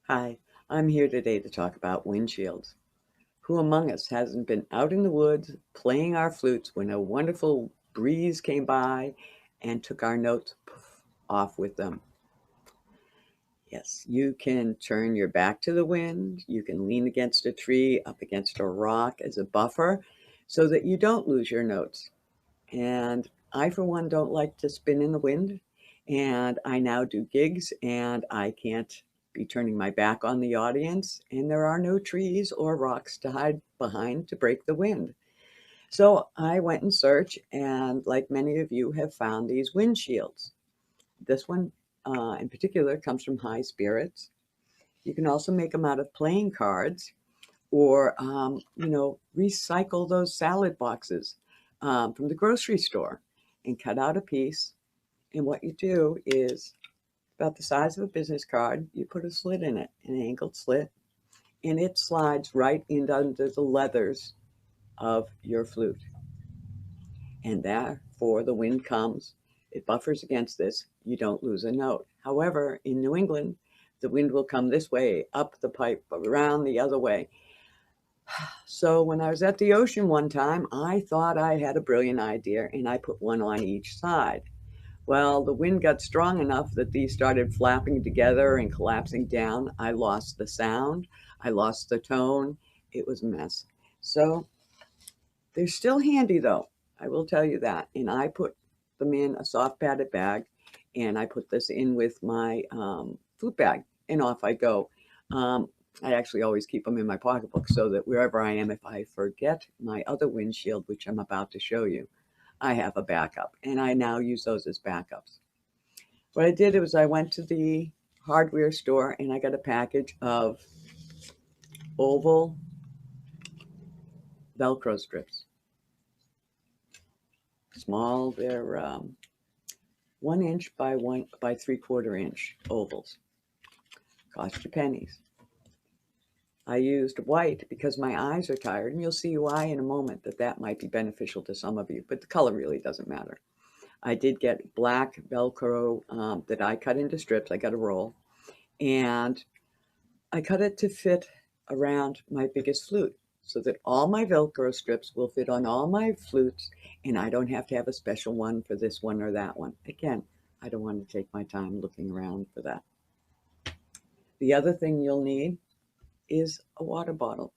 Hi, I'm here today to talk about windshields. Who among us hasn't been out in the woods playing our flutes when a wonderful breeze came by and took our notes off with them? Yes, you can turn your back to the wind. You can lean against a tree, up against a rock as a buffer so that you don't lose your notes. And I, for one, don't like to spin in the wind. And I now do gigs, and I can't be turning my back on the audience. And there are no trees or rocks to hide behind to break the wind. So I went and searched, and like many of you, have found these windshields. This one in particular comes from High Spirits. You can also make them out of playing cards or, recycle those salad boxes from the grocery store and cut out a piece. And what you do is about the size of a business card, you put a slit in it, an angled slit, and it slides right in under the leathers of your flute. And therefore, the wind comes, it buffers against this, you don't lose a note. However, in New England, the wind will come this way, up the pipe, around the other way. So when I was at the ocean one time, I thought I had a brilliant idea and I put one on each side. Well, the wind got strong enough that these started flapping together and collapsing down. I lost the sound, I lost the tone. It was a mess. So they're still handy though, I will tell you that. And I put them in a soft padded bag and I put this in with my flute bag and off I go. I actually always keep them in my pocketbook so that wherever I am, if I forget my other windshield, which I'm about to show you, I have a backup. And I now use those as backups. What I did was I went to the hardware store and I got a package of oval Velcro strips. Small, they're 1 inch by 3/4 inch ovals. Cost you pennies. I used white because my eyes are tired, and you'll see why in a moment that might be beneficial to some of you, but the color really doesn't matter. I did get black Velcro that I cut into strips. I got a roll, and I cut it to fit around my biggest flute so that all my Velcro strips will fit on all my flutes, and I don't have to have a special one for this one or that one. Again, I don't want to take my time looking around for that. The other thing you'll need is a water bottle.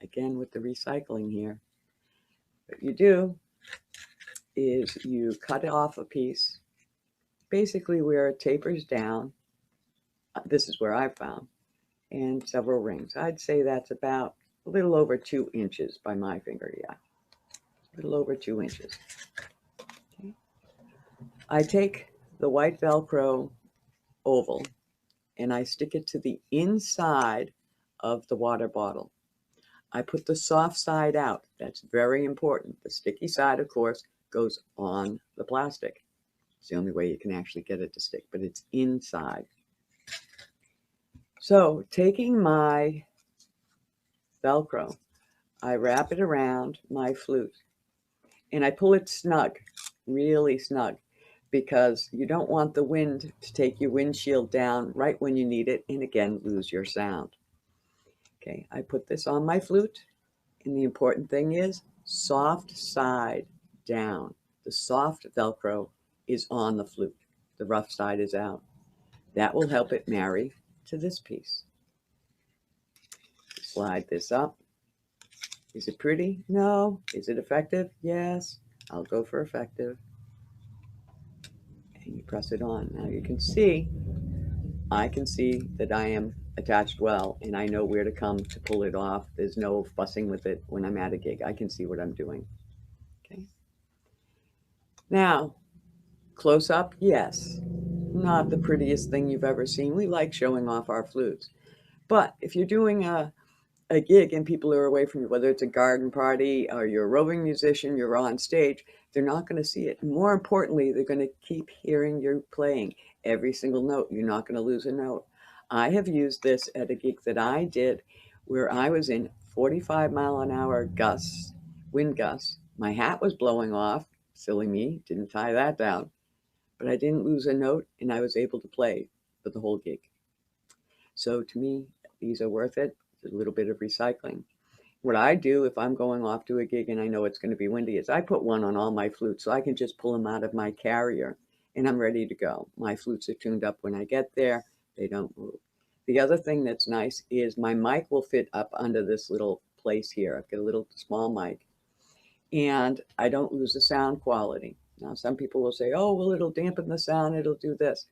Again, with the recycling here. What you do is you cut off a piece, basically where it tapers down. This is where I found, and several rings. I'd say that's about a little over 2 inches by my finger, yeah. A little over 2 inches. Okay. I take the white Velcro oval and I stick it to the inside of the water bottle. I put the soft side out. That's very important. The sticky side, of course, goes on the plastic. It's the only way you can actually get it to stick, but it's inside. So taking my Velcro, I wrap it around my flute and I pull it snug, really snug, because you don't want the wind to take your windshield down right when you need it and again lose your sound. Okay, I put this on my flute, and the important thing is soft side down. The soft Velcro is on the flute, the rough side is out. That will help it marry to this piece. Slide this up. Is it pretty? No. Is it effective? Yes. I'll go for effective. And you press it on. Now you can see, I can see that I am attached well and I know where to come to pull it off. There's no fussing with it when I'm at a gig. I can see what I'm doing. Okay. Now, close up, yes. Not the prettiest thing you've ever seen. We like showing off our flutes. But if you're doing a gig and people are away from you, whether it's a garden party or you're a roving musician, you're on stage, they're not going to see it. More importantly, they're going to keep hearing you playing every single note. You're not going to lose a note. I have used this at a gig that I did where I was in 45-mile-an-hour gusts, wind gusts. My hat was blowing off. Silly me, didn't tie that down. But I didn't lose a note and I was able to play for the whole gig. So to me, these are worth it. It's a little bit of recycling. What I do if I'm going off to a gig and I know it's going to be windy is I put one on all my flutes so I can just pull them out of my carrier and I'm ready to go. My flutes are tuned up when I get there. They don't move. The other thing that's nice is my mic will fit up under this little place here. I've got a little small mic and I don't lose the sound quality. Now, some people will say, oh, well, it'll dampen the sound. It'll do this.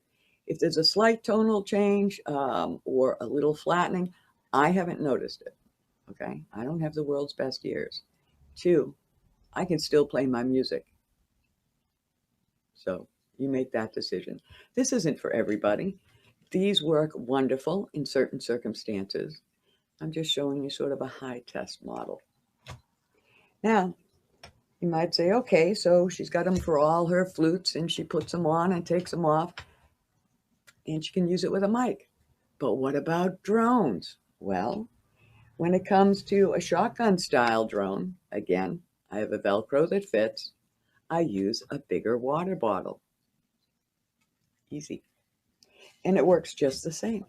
If there's a slight tonal change or a little flattening, I haven't noticed it. Okay, I don't have the world's best ears. 2, I can still play my music. So you make that decision. This isn't for everybody. These work wonderful in certain circumstances. I'm just showing you sort of a high test model. Now, you might say, okay, so she's got them for all her flutes and she puts them on and takes them off and she can use it with a mic. But what about drones? Well, when it comes to a shotgun style drone, again, I have a Velcro that fits. I use a bigger water bottle. Easy. And it works just the same.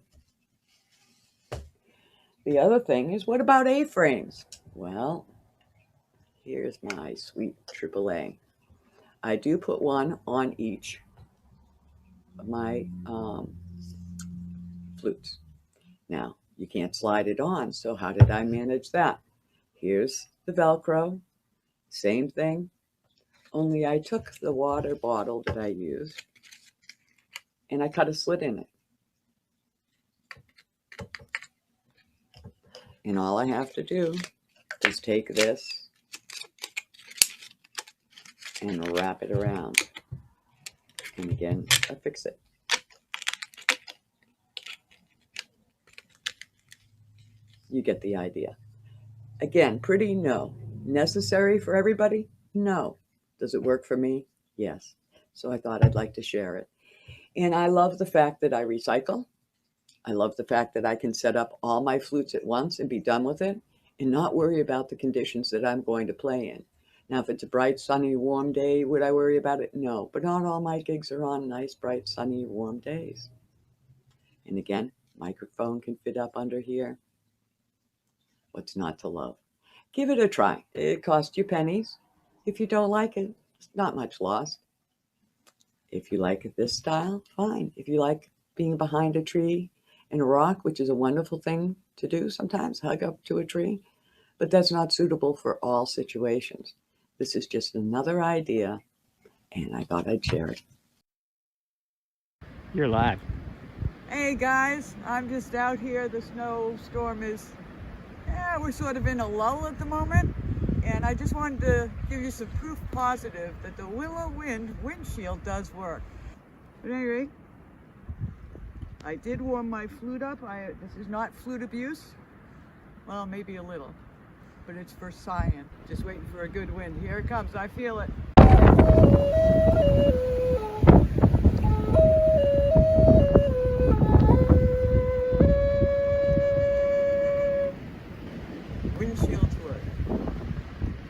The other thing is, what about A-frames? Well, here's my sweet AAA. I do put one on each of my flutes. Now, you can't slide it on, so how did I manage that? Here's the Velcro, same thing, only I took the water bottle that I used and I cut a slit in it. And all I have to do is take this and wrap it around. And again, I fix it. You get the idea. Again, pretty no. Necessary for everybody? No. Does it work for me? Yes. So I thought I'd like to share it. And I love the fact that I recycle. I love the fact that I can set up all my flutes at once and be done with it and not worry about the conditions that I'm going to play in. Now, if it's a bright, sunny, warm day, would I worry about it? No. But not all my gigs are on nice, bright, sunny, warm days. And again, microphone can fit up under here. What's not to love? Give it a try. It costs you pennies. If you don't like it, it's not much lost. If you like this style, fine. If you like being behind a tree and a rock, which is a wonderful thing to do sometimes, hug up to a tree, but that's not suitable for all situations. This is just another idea, and I thought I'd share it. You're live. Hey guys, I'm just out here. The snowstorm is, we're sort of in a lull at the moment. And I just wanted to give you some proof positive that the Willow windshield does work. At any rate, I did warm my flute up. This is not flute abuse. Well, maybe a little, but it's for science. Just waiting for a good wind. Here it comes, I feel it. Windshields work.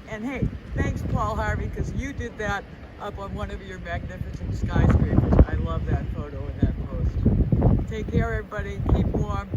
And hey, thanks Paul Harvey, because you did that up on one of your magnificent skyscrapers. I love that photo and that post. Take care everybody, keep warm.